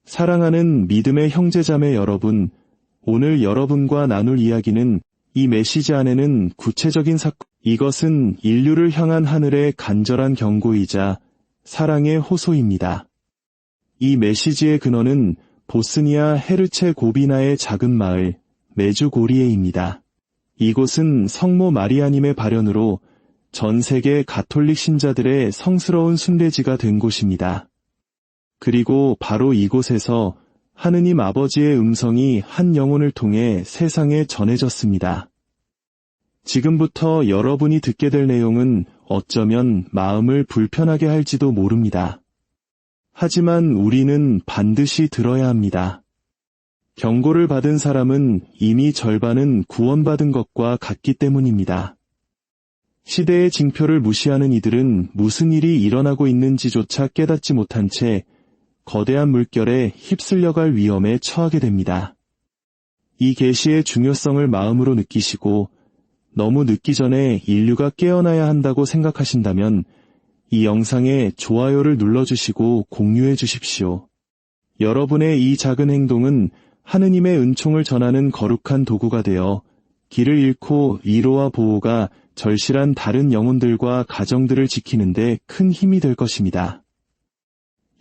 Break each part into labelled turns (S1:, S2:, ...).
S1: 사랑하는 믿음의 형제자매 여러분, 오늘 여러분과 나눌 이야기는 이 메시지 안에는 구체적인 이것은 인류를 향한 하늘의 간절한 경고이자 사랑의 호소입니다. 이 메시지의 근원은 보스니아 헤르체고비나의 작은 마을 메주고리에입니다. 이곳은 성모 마리아님의 발현으로 전 세계 가톨릭 신자들의 성스러운 순례지가 된 곳입니다. 그리고 바로 이곳에서 하느님 아버지의 음성이 한 영혼을 통해 세상에 전해졌습니다. 지금부터 여러분이 듣게 될 내용은 어쩌면 마음을 불편하게 할지도 모릅니다. 하지만 우리는 반드시 들어야 합니다. 경고를 받은 사람은 이미 절반은 구원받은 것과 같기 때문입니다. 시대의 징표를 무시하는 이들은 무슨 일이 일어나고 있는지조차 깨닫지 못한 채 거대한 물결에 휩쓸려갈 위험에 처하게 됩니다. 이 계시의 중요성을 마음으로 느끼시고 너무 늦기 전에 인류가 깨어나야 한다고 생각하신다면 이 영상에 좋아요를 눌러주시고 공유해 주십시오. 여러분의 이 작은 행동은 하느님의 은총을 전하는 거룩한 도구가 되어 길을 잃고 위로와 보호가 절실한 다른 영혼들과 가정들을 지키는 데 큰 힘이 될 것입니다.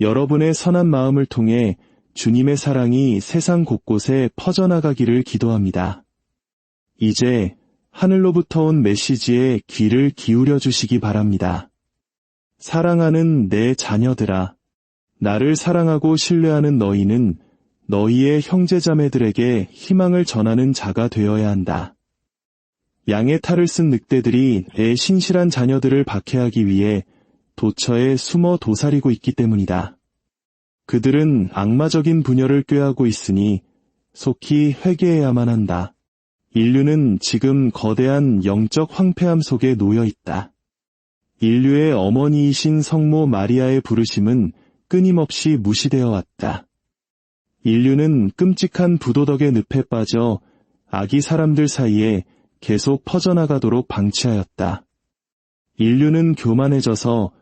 S1: 여러분의 선한 마음을 통해 주님의 사랑이 세상 곳곳에 퍼져나가기를 기도합니다. 이제 하늘로부터 온 메시지에 귀를 기울여 주시기 바랍니다. 사랑하는 내 자녀들아, 나를 사랑하고 신뢰하는 너희는 너희의 형제자매들에게 희망을 전하는 자가 되어야 한다. 양의 탈을 쓴 늑대들이 내 신실한 자녀들을 박해하기 위해 도처에 숨어 도사리고 있기 때문이다. 그들은 악마적인 분열을 꾀하고 있으니 속히 회개해야만 한다. 인류는 지금 거대한 영적 황폐함 속에 놓여 있다. 인류의 어머니이신 성모 마리아의 부르심은 끊임없이 무시되어 왔다. 인류는 끔찍한 부도덕의 늪에 빠져 아기 사람들 사이에 계속 퍼져나가도록 방치하였다. 인류는 교만해져서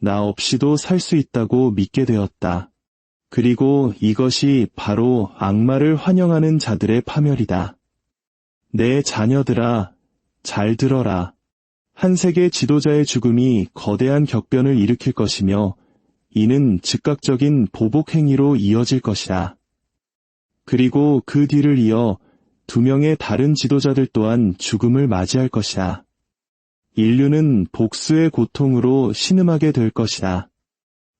S1: 나 없이도 살 수 있다고 믿게 되었다. 그리고 이것이 바로 악마를 환영하는 자들의 파멸이다. 내 자녀들아, 잘 들어라. 한 세계 지도자의 죽음이 거대한 격변을 일으킬 것이며 이는 즉각적인 보복 행위로 이어질 것이다. 그리고 그 뒤를 이어 2명의 다른 지도자들 또한 죽음을 맞이할 것이다. 인류는 복수의 고통으로 신음하게 될 것이다.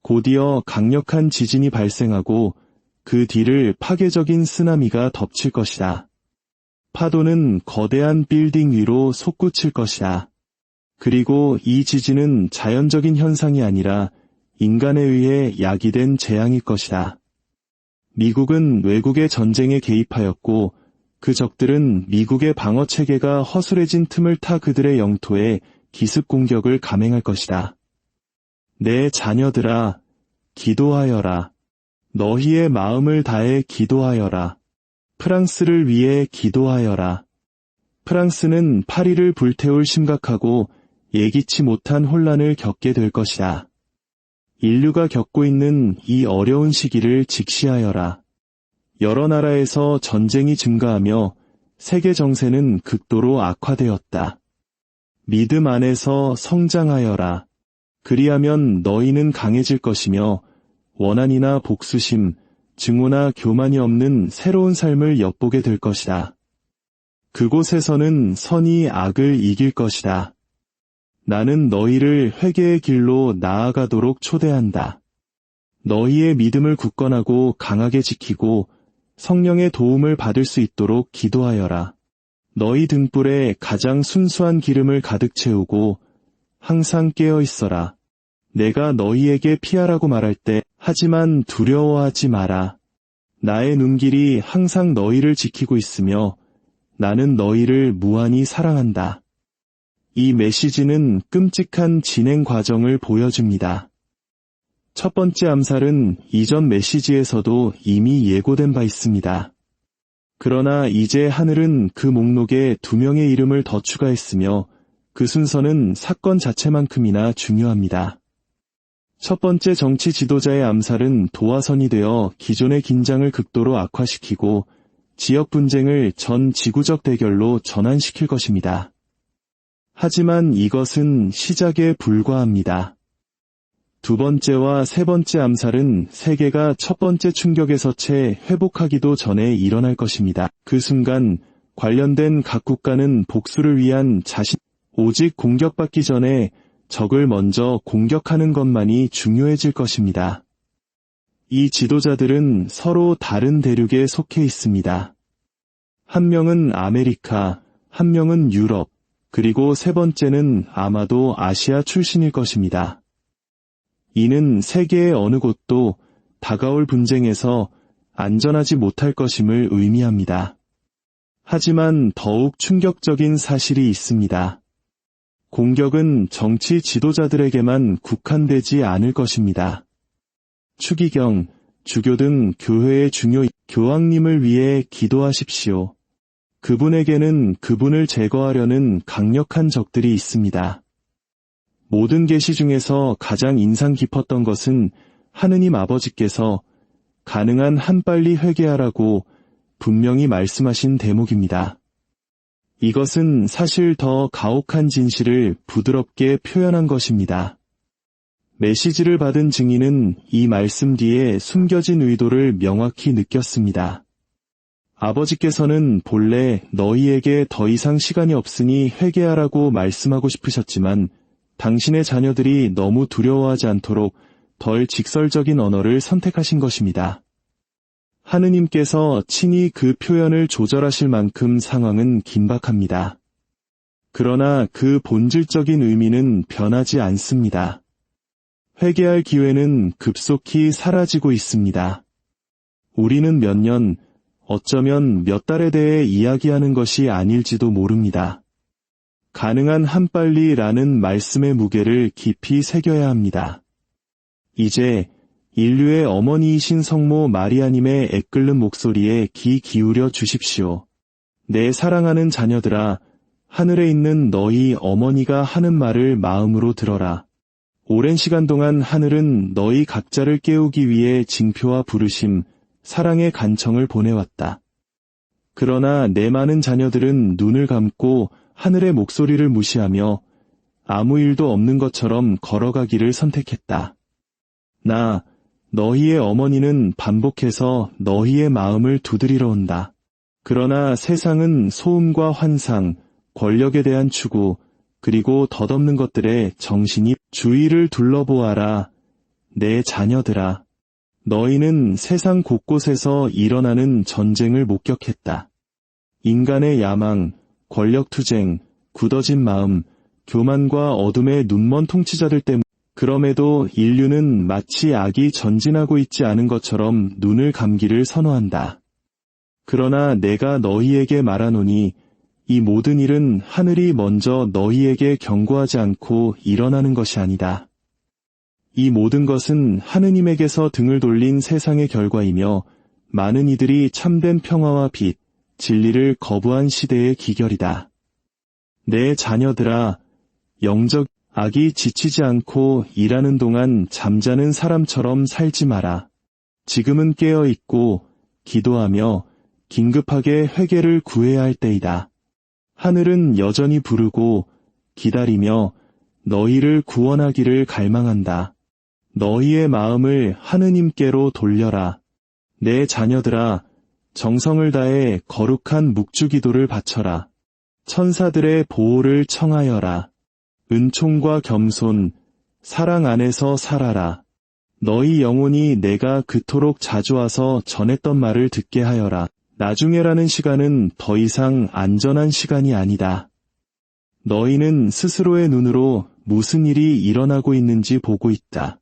S1: 곧이어 강력한 지진이 발생하고 그 뒤를 파괴적인 쓰나미가 덮칠 것이다. 파도는 거대한 빌딩 위로 솟구칠 것이다. 그리고 이 지진은 자연적인 현상이 아니라 인간에 의해 야기된 재앙일 것이다. 미국은 외국의 전쟁에 개입하였고 그 적들은 미국의 방어체계가 허술해진 틈을 타 그들의 영토에 기습 공격을 감행할 것이다. 내 자녀들아, 기도하여라. 너희의 마음을 다해 기도하여라. 프랑스를 위해 기도하여라. 프랑스는 파리를 불태울 심각하고 예기치 못한 혼란을 겪게 될 것이다. 인류가 겪고 있는 이 어려운 시기를 직시하여라. 여러 나라에서 전쟁이 증가하며 세계 정세는 극도로 악화되었다. 믿음 안에서 성장하여라. 그리하면 너희는 강해질 것이며 원한이나 복수심, 증오나 교만이 없는 새로운 삶을 엿보게 될 것이다. 그곳에서는 선이 악을 이길 것이다. 나는 너희를 회개의 길로 나아가도록 초대한다. 너희의 믿음을 굳건하고 강하게 지키고 성령의 도움을 받을 수 있도록 기도하여라. 너희 등불에 가장 순수한 기름을 가득 채우고 항상 깨어 있어라. 내가 너희에게 피하라고 말할 때 하지만 두려워하지 마라. 나의 눈길이 항상 너희를 지키고 있으며 나는 너희를 무한히 사랑한다. 이 메시지는 끔찍한 진행 과정을 보여줍니다. 첫 번째 암살은 이전 메시지에서도 이미 예고된 바 있습니다. 그러나 이제 하늘은 그 목록에 2명의 이름을 더 추가했으며 그 순서는 사건 자체만큼이나 중요합니다. 첫 번째 정치 지도자의 암살은 도화선이 되어 기존의 긴장을 극도로 악화시키고 지역 분쟁을 전 지구적 대결로 전환시킬 것입니다. 하지만 이것은 시작에 불과합니다. 두 번째와 세 번째 암살은 세계가 첫 번째 충격에서 채 회복하기도 전에 일어날 것입니다. 그 순간 관련된 각 국가는 복수를 위한 오직 공격받기 전에 적을 먼저 공격하는 것만이 중요해질 것입니다. 이 지도자들은 서로 다른 대륙에 속해 있습니다. 한 명은 아메리카, 한 명은 유럽, 그리고 세 번째는 아마도 아시아 출신일 것입니다. 이는 세계의 어느 곳도 다가올 분쟁에서 안전하지 못할 것임을 의미합니다. 하지만 더욱 충격적인 사실이 있습니다. 공격은 정치 지도자들에게만 국한되지 않을 것입니다. 추기경, 주교 등 교회의 중요 교황님을 위해 기도하십시오. 그분에게는 그분을 제거하려는 강력한 적들이 있습니다. 모든 계시 중에서 가장 인상 깊었던 것은 하느님 아버지께서 가능한 한 빨리 회개하라고 분명히 말씀하신 대목입니다. 이것은 사실 더 가혹한 진실을 부드럽게 표현한 것입니다. 메시지를 받은 증인은 이 말씀 뒤에 숨겨진 의도를 명확히 느꼈습니다. 아버지께서는 본래 너희에게 더 이상 시간이 없으니 회개하라고 말씀하고 싶으셨지만 당신의 자녀들이 너무 두려워하지 않도록 덜 직설적인 언어를 선택하신 것입니다. 하느님께서 친히 그 표현을 조절하실 만큼 상황은 긴박합니다. 그러나 그 본질적인 의미는 변하지 않습니다. 회개할 기회는 급속히 사라지고 있습니다. 우리는 몇 년, 어쩌면 몇 달에 대해 이야기하는 것이 아닐지도 모릅니다. 가능한 한빨리라는 말씀의 무게를 깊이 새겨야 합니다. 이제 인류의 어머니이신 성모 마리아님의 애끓는 목소리에 귀 기울여 주십시오. 내 사랑하는 자녀들아, 하늘에 있는 너희 어머니가 하는 말을 마음으로 들어라. 오랜 시간 동안 하늘은 너희 각자를 깨우기 위해 징표와 부르심, 사랑의 간청을 보내왔다. 그러나 내 많은 자녀들은 눈을 감고 하늘의 목소리를 무시하며 아무 일도 없는 것처럼 걸어가기를 선택했다. 너희의 어머니는 반복해서 너희의 마음을 두드리러 온다. 그러나 세상은 소음과 환상, 권력에 대한 추구, 그리고 덧없는 것들에 정신이 주위를 둘러보아라. 내 자녀들아. 너희는 세상 곳곳에서 일어나는 전쟁을 목격했다. 인간의 야망, 권력투쟁, 굳어진 마음, 교만과 어둠의 눈먼 통치자들 때문에 그럼에도 인류는 마치 악이 전진하고 있지 않은 것처럼 눈을 감기를 선호한다. 그러나 내가 너희에게 말하노니 이 모든 일은 하늘이 먼저 너희에게 경고하지 않고 일어나는 것이 아니다. 이 모든 것은 하느님에게서 등을 돌린 세상의 결과이며 많은 이들이 참된 평화와 빛, 진리를 거부한 시대의 기결이다. 내 자녀들아, 영적 악이 지치지 않고 일하는 동안 잠자는 사람처럼 살지 마라. 지금은 깨어있고 기도하며 긴급하게 회개를 구해야 할 때이다. 하늘은 여전히 부르고 기다리며 너희를 구원하기를 갈망한다. 너희의 마음을 하느님께로 돌려라. 내 자녀들아, 정성을 다해 거룩한 묵주기도를 바쳐라. 천사들의 보호를 청하여라. 은총과 겸손, 사랑 안에서 살아라. 너희 영혼이 내가 그토록 자주 와서 전했던 말을 듣게 하여라. 나중에라는 시간은 더 이상 안전한 시간이 아니다. 너희는 스스로의 눈으로 무슨 일이 일어나고 있는지 보고 있다.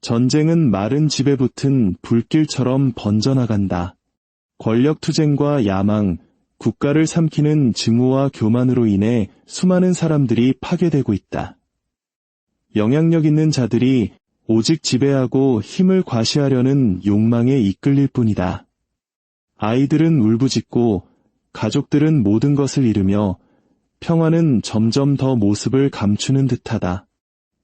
S1: 전쟁은 마른 집에 붙은 불길처럼 번져나간다. 권력투쟁과 야망, 국가를 삼키는 증오와 교만으로 인해 수많은 사람들이 파괴되고 있다. 영향력 있는 자들이 오직 지배하고 힘을 과시하려는 욕망에 이끌릴 뿐이다. 아이들은 울부짖고 가족들은 모든 것을 잃으며 평화는 점점 더 모습을 감추는 듯하다.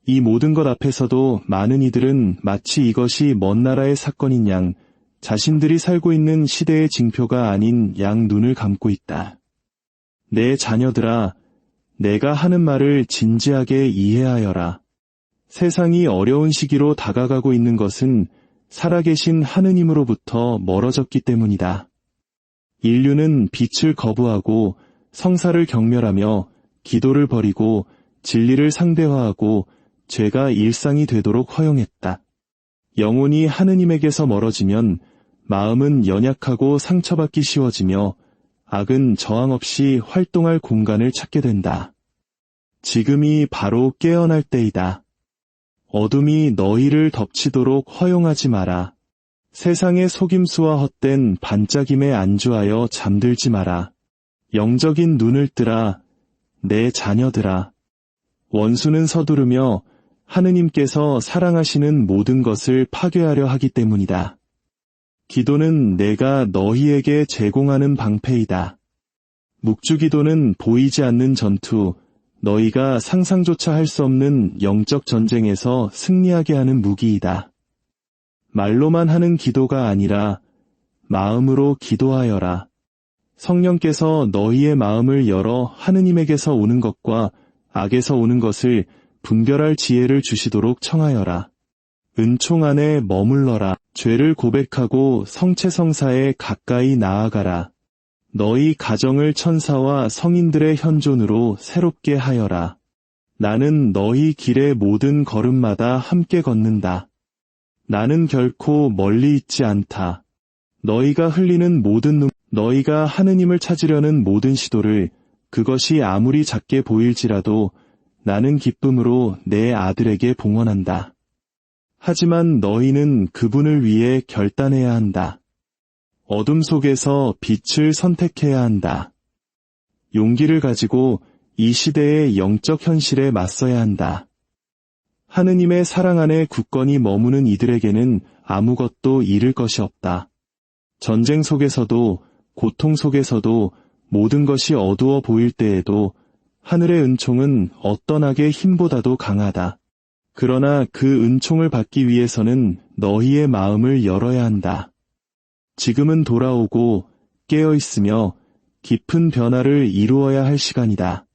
S1: 이 모든 것 앞에서도 많은 이들은 마치 이것이 먼 나라의 사건인 양, 자신들이 살고 있는 시대의 징표가 아닌 양 눈을 감고 있다. 내 자녀들아, 내가 하는 말을 진지하게 이해하여라. 세상이 어려운 시기로 다가가고 있는 것은 살아계신 하느님으로부터 멀어졌기 때문이다. 인류는 빛을 거부하고 성사를 경멸하며 기도를 버리고 진리를 상대화하고 죄가 일상이 되도록 허용했다. 영혼이 하느님에게서 멀어지면 마음은 연약하고 상처받기 쉬워지며 악은 저항 없이 활동할 공간을 찾게 된다. 지금이 바로 깨어날 때이다. 어둠이 너희를 덮치도록 허용하지 마라. 세상의 속임수와 헛된 반짝임에 안주하여 잠들지 마라. 영적인 눈을 뜨라, 내 자녀들아. 원수는 서두르며 하느님께서 사랑하시는 모든 것을 파괴하려 하기 때문이다. 기도는 내가 너희에게 제공하는 방패이다. 묵주기도는 보이지 않는 전투, 너희가 상상조차 할 수 없는 영적 전쟁에서 승리하게 하는 무기이다. 말로만 하는 기도가 아니라 마음으로 기도하여라. 성령께서 너희의 마음을 열어 하느님에게서 오는 것과 악에서 오는 것을 분별할 지혜를 주시도록 청하여라. 은총 안에 머물러라. 죄를 고백하고 성체성사에 가까이 나아가라. 너희 가정을 천사와 성인들의 현존으로 새롭게 하여라. 나는 너희 길의 모든 걸음마다 함께 걷는다. 나는 결코 멀리 있지 않다. 너희가 흘리는 모든 너희가 하느님을 찾으려는 모든 시도를 그것이 아무리 작게 보일지라도 나는 기쁨으로 내 아들에게 봉헌한다. 하지만 너희는 그분을 위해 결단해야 한다. 어둠 속에서 빛을 선택해야 한다. 용기를 가지고 이 시대의 영적 현실에 맞서야 한다. 하느님의 사랑 안에 굳건히 머무는 이들에게는 아무것도 잃을 것이 없다. 전쟁 속에서도 고통 속에서도 모든 것이 어두워 보일 때에도 하늘의 은총은 어떤 악의 힘보다도 강하다. 그러나 그 은총을 받기 위해서는 너희의 마음을 열어야 한다. 지금은 돌아오고 깨어있으며 깊은 변화를 이루어야 할 시간이다.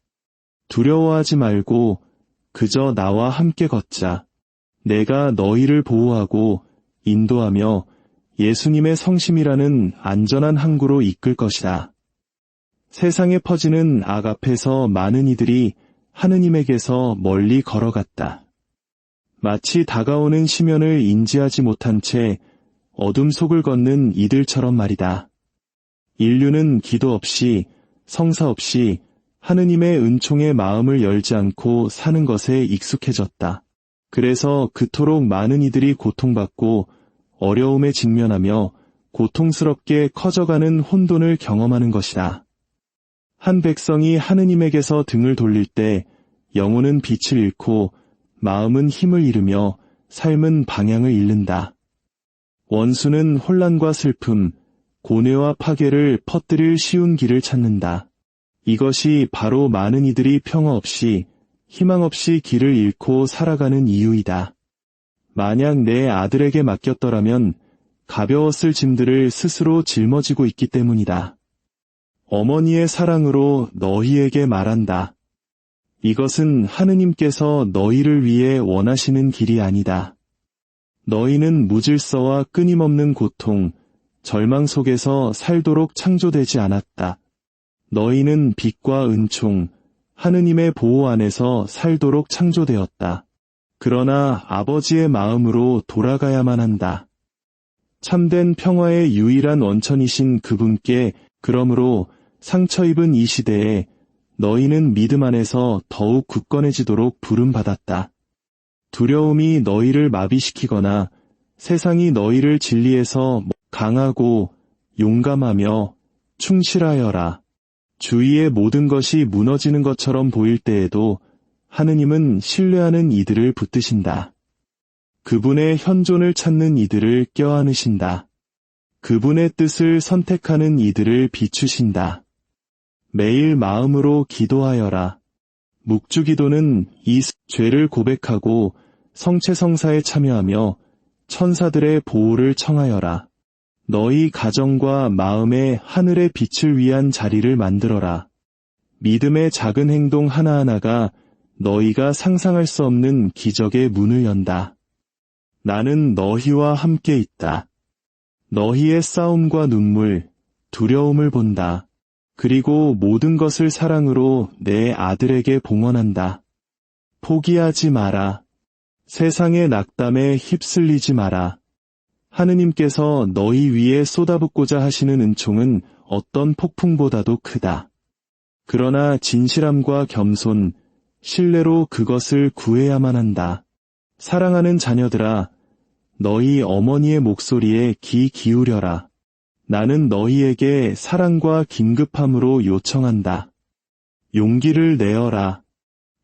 S1: 두려워하지 말고 그저 나와 함께 걷자. 내가 너희를 보호하고 인도하며 예수님의 성심이라는 안전한 항구로 이끌 것이다. 세상에 퍼지는 악 앞에서 많은 이들이 하느님에게서 멀리 걸어갔다. 마치 다가오는 시면을 인지하지 못한 채 어둠 속을 걷는 이들처럼 말이다. 인류는 기도 없이, 성사 없이 하느님의 은총의 마음을 열지 않고 사는 것에 익숙해졌다. 그래서 그토록 많은 이들이 고통받고 어려움에 직면하며 고통스럽게 커져가는 혼돈을 경험하는 것이다. 한 백성이 하느님에게서 등을 돌릴 때 영혼은 빛을 잃고 마음은 힘을 잃으며 삶은 방향을 잃는다. 원수는 혼란과 슬픔, 고뇌와 파괴를 퍼뜨릴 쉬운 길을 찾는다. 이것이 바로 많은 이들이 평화 없이, 희망 없이 길을 잃고 살아가는 이유이다. 만약 내 아들에게 맡겼더라면 가벼웠을 짐들을 스스로 짊어지고 있기 때문이다. 어머니의 사랑으로 너희에게 말한다. 이것은 하느님께서 너희를 위해 원하시는 길이 아니다. 너희는 무질서와 끊임없는 고통, 절망 속에서 살도록 창조되지 않았다. 너희는 빛과 은총, 하느님의 보호 안에서 살도록 창조되었다. 그러나 아버지의 마음으로 돌아가야만 한다. 참된 평화의 유일한 원천이신 그분께 그러므로 상처 입은 이 시대에 너희는 믿음 안에서 더욱 굳건해지도록 부름받았다. 두려움이 너희를 마비시키거나 세상이 너희를 진리에서 강하고 용감하며 충실하여라. 주위의 모든 것이 무너지는 것처럼 보일 때에도 하느님은 신뢰하는 이들을 붙드신다. 그분의 현존을 찾는 이들을 껴안으신다. 그분의 뜻을 선택하는 이들을 비추신다. 매일 마음으로 기도하여라. 묵주기도는 이 죄를 고백하고 성체성사에 참여하며 천사들의 보호를 청하여라. 너희 가정과 마음에 하늘의 빛을 위한 자리를 만들어라. 믿음의 작은 행동 하나하나가 너희가 상상할 수 없는 기적의 문을 연다. 나는 너희와 함께 있다. 너희의 싸움과 눈물, 두려움을 본다. 그리고 모든 것을 사랑으로 내 아들에게 봉헌한다. 포기하지 마라. 세상의 낙담에 휩쓸리지 마라. 하느님께서 너희 위에 쏟아붓고자 하시는 은총은 어떤 폭풍보다도 크다. 그러나 진실함과 겸손, 신뢰로 그것을 구해야만 한다. 사랑하는 자녀들아, 너희 어머니의 목소리에 귀 기울여라. 나는 너희에게 사랑과 긴급함으로 요청한다. 용기를 내어라.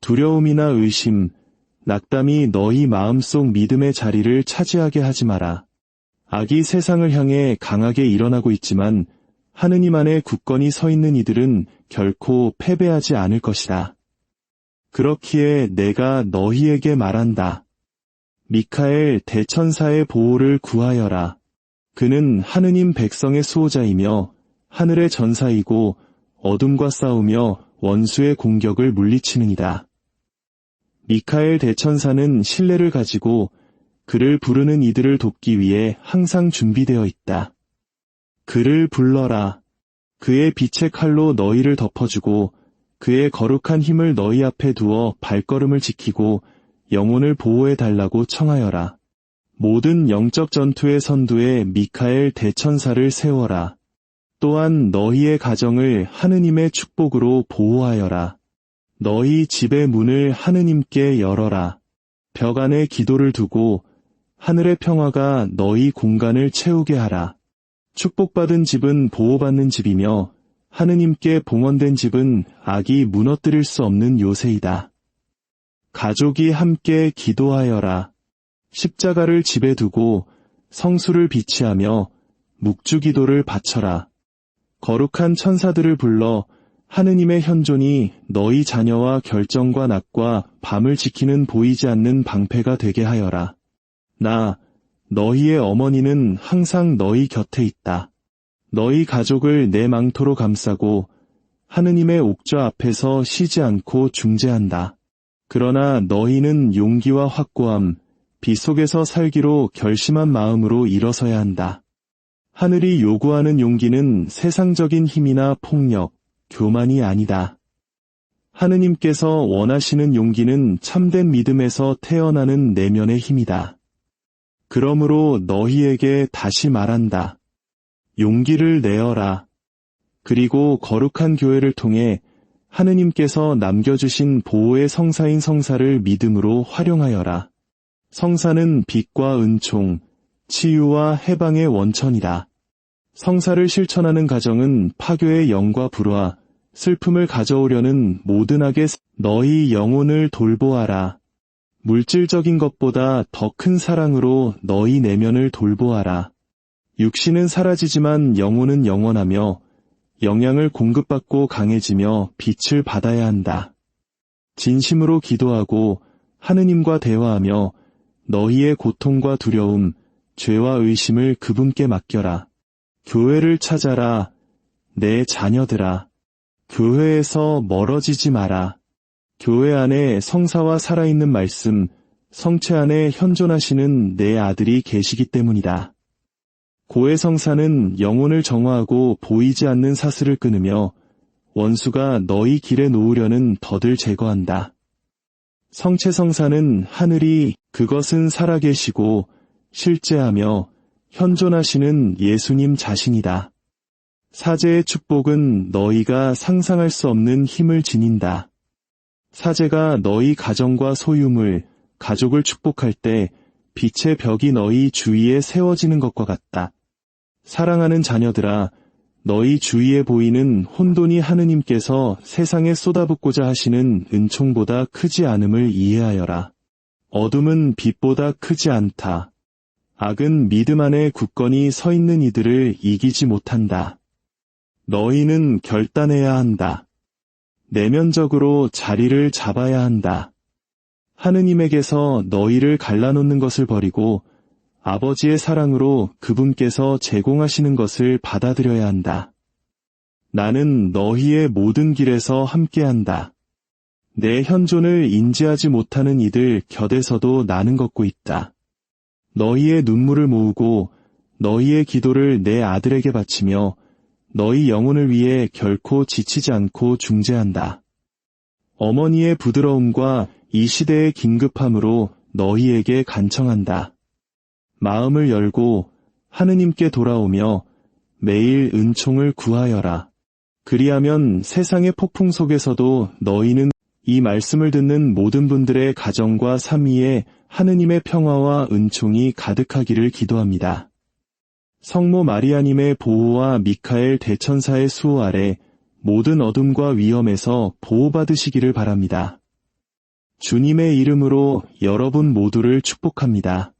S1: 두려움이나 의심, 낙담이 너희 마음속 믿음의 자리를 차지하게 하지 마라. 악이 세상을 향해 강하게 일어나고 있지만 하느님 안에 굳건히 서 있는 이들은 결코 패배하지 않을 것이다. 그렇기에 내가 너희에게 말한다. 미카엘 대천사의 보호를 구하여라. 그는 하느님 백성의 수호자이며 하늘의 전사이고 어둠과 싸우며 원수의 공격을 물리치느니라. 미카엘 대천사는 신뢰를 가지고 그를 부르는 이들을 돕기 위해 항상 준비되어 있다. 그를 불러라. 그의 빛의 칼로 너희를 덮어주고 그의 거룩한 힘을 너희 앞에 두어 발걸음을 지키고 영혼을 보호해달라고 청하여라. 모든 영적 전투의 선두에 미카엘 대천사를 세워라. 또한 너희의 가정을 하느님의 축복으로 보호하여라. 너희 집의 문을 하느님께 열어라. 벽 안에 기도를 두고 하늘의 평화가 너희 공간을 채우게 하라. 축복받은 집은 보호받는 집이며 하느님께 봉헌된 집은 악이 무너뜨릴 수 없는 요새이다. 가족이 함께 기도하여라. 십자가를 집에 두고 성수를 비치하며 묵주기도를 바쳐라. 거룩한 천사들을 불러 하느님의 현존이 너희 자녀와 결정과 낮과 밤을 지키는 보이지 않는 방패가 되게 하여라. 나, 너희의 어머니는 항상 너희 곁에 있다. 너희 가족을 내 망토로 감싸고 하느님의 옥좌 앞에서 쉬지 않고 중재한다. 그러나 너희는 용기와 확고함, 빛 속에서 살기로 결심한 마음으로 일어서야 한다. 하늘이 요구하는 용기는 세상적인 힘이나 폭력, 교만이 아니다. 하느님께서 원하시는 용기는 참된 믿음에서 태어나는 내면의 힘이다. 그러므로 너희에게 다시 말한다. 용기를 내어라. 그리고 거룩한 교회를 통해 하느님께서 남겨주신 보호의 성사인 성사를 믿음으로 활용하여라. 성사는 빛과 은총, 치유와 해방의 원천이다. 성사를 실천하는 가정은 파교의 영과 불화, 슬픔을 가져오려는 모든 악의 너희 영혼을 돌보아라. 물질적인 것보다 더 큰 사랑으로 너희 내면을 돌보아라. 육신은 사라지지만 영혼은 영원하며 영양을 공급받고 강해지며 빛을 받아야 한다. 진심으로 기도하고 하느님과 대화하며 너희의 고통과 두려움, 죄와 의심을 그분께 맡겨라. 교회를 찾아라. 내 자녀들아. 교회에서 멀어지지 마라. 교회 안에 성사와 살아있는 말씀, 성체 안에 현존하시는 내 아들이 계시기 때문이다. 고해성사는 영혼을 정화하고 보이지 않는 사슬을 끊으며 원수가 너희 길에 놓으려는 덫을 제거한다. 성체성사는 하늘이 그것은 살아계시고 실제하며 현존하시는 예수님 자신이다. 사제의 축복은 너희가 상상할 수 없는 힘을 지닌다. 사제가 너희 가정과 소유물, 가족을 축복할 때 빛의 벽이 너희 주위에 세워지는 것과 같다. 사랑하는 자녀들아, 너희 주위에 보이는 혼돈이 하느님께서 세상에 쏟아붓고자 하시는 은총보다 크지 않음을 이해하여라. 어둠은 빛보다 크지 않다. 악은 믿음 안에 굳건히 서 있는 이들을 이기지 못한다. 너희는 결단해야 한다. 내면적으로 자리를 잡아야 한다. 하느님에게서 너희를 갈라놓는 것을 버리고 아버지의 사랑으로 그분께서 제공하시는 것을 받아들여야 한다. 나는 너희의 모든 길에서 함께한다. 내 현존을 인지하지 못하는 이들 곁에서도 나는 걷고 있다. 너희의 눈물을 모으고 너희의 기도를 내 아들에게 바치며 너희 영혼을 위해 결코 지치지 않고 중재한다. 어머니의 부드러움과 이 시대의 긴급함으로 너희에게 간청한다. 마음을 열고 하느님께 돌아오며 매일 은총을 구하여라. 그리하면 세상의 폭풍 속에서도 너희는 이 말씀을 듣는 모든 분들의 가정과 삶 위에 하느님의 평화와 은총이 가득하기를 기도합니다. 성모 마리아님의 보호와 미카엘 대천사의 수호 아래 모든 어둠과 위험에서 보호받으시기를 바랍니다. 주님의 이름으로 여러분 모두를 축복합니다.